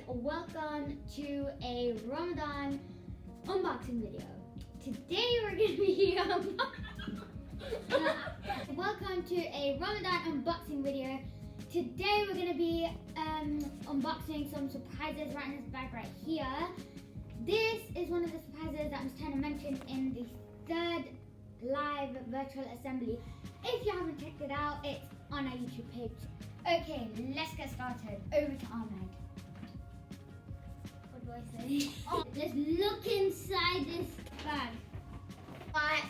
welcome to a Ramadan unboxing video. Today we're going to be welcome to a Ramadan unboxing video. Today we're going to be unboxing some surprises right in this bag right here. This is one of the surprises that I was trying to mention in the third live virtual assembly. If you haven't checked it out, it's on our YouTube page. Okay, let's get started. Over to Ahmed. What do I say? Oh, let's look inside this bag. But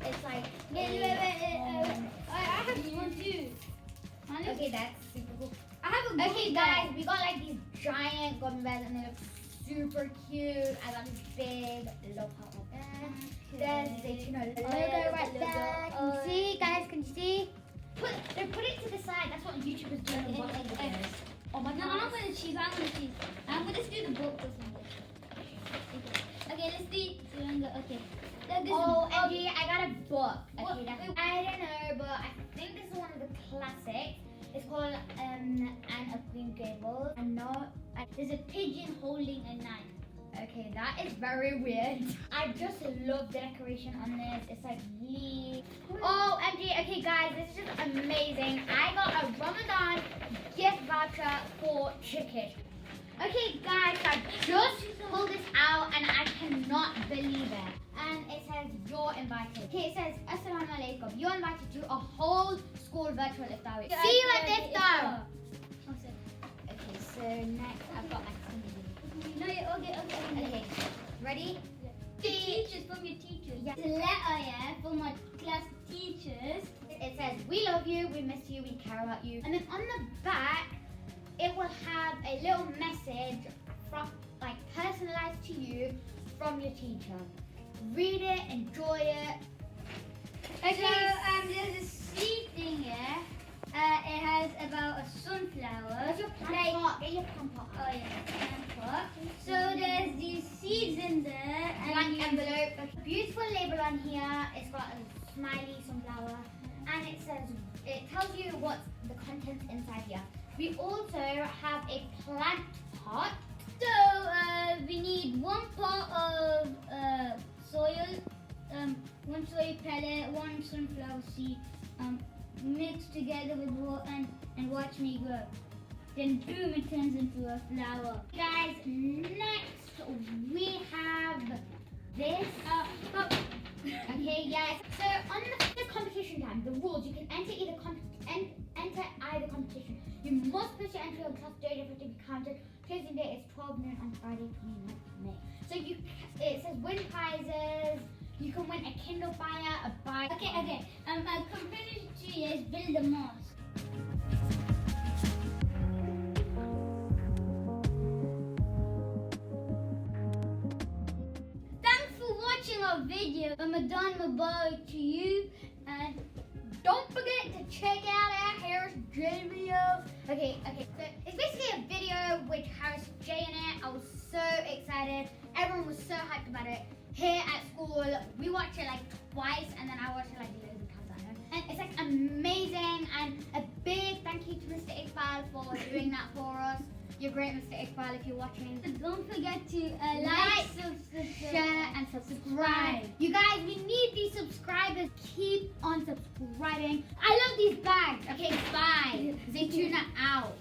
it's like Wait. I have this one too. Okay, that's super cool. I have a Okay, guys, we got like these giant gummy bears and they look super cute. I got this big love heart like that. There's Zaytouna logo right there. Can you see, guys? Can you see? Put it to the side. That's what YouTubers do. Oh my No, god. I'm not gonna cheese. I'm gonna do the book or something. Okay, let's do. Okay. Oh, MG, I got a book. What? Okay, I don't know, but I think this is one of the classics. It's called Anne of Green Gables. I know. There's a pigeon holding a knife. Okay, that is very weird. I just love the decoration on this. It's like really... Oh, MG, okay guys, this is just amazing. I got a Ramadan gift voucher for chicken. Okay guys, I just pulled this out and I cannot believe it. And it says you're invited. Okay, it says Assalamu alaikum. You're invited to a whole school virtual iftar. See you at the iftar. Okay, so next I've got my No, okay. Ready? The teachers from your teachers. Yeah. The letter, yeah, from my class teachers. It says, we love you, we miss you, we care about you. And then on the back, it will have a little message from, like, personalized to you from your teacher. Read it, enjoy it. Okay, so there's a seed thing here. It has about a sunflower. Where's your plant pot? Get your plant pot. Oh yeah, plant pot. So there's these seeds in there. Blank envelope. A beautiful label on here. It's got a smiley sunflower. And it says, it tells you what's the contents inside here. We also have a plant pot. So we need one pot of soil, one soy pellet, one sunflower seed, mixed together with water and watch me grow. Then boom, it turns into a flower. Guys, next we have this. Okay, yes. So on the competition time, the rules, you can enter either competition. You must push your entry on plus data for it to be counted. Closing date is 12 noon on Friday, 29th May. So it says win prizes. You can win a Kindle Fire, a bike. Okay. My competition is build a mosque. Thanks for watching our video. Ramadan Mubarak to you, and don't forget to check out our Harris J video. Okay. So it's basically a video with Harris J in it. I was so excited. Everyone was so hyped about it. Here at school, we watch it like twice, and then I watch it like loads of times at home. And it's like amazing, and a big thank you to Mr. Iqbal for doing that for us. You're great, Mr. Iqbal, if you're watching. don't forget to Like, share, and subscribe. You guys, we need these subscribers. Keep on subscribing. I love these bags. Okay, bye. Zaytouna out.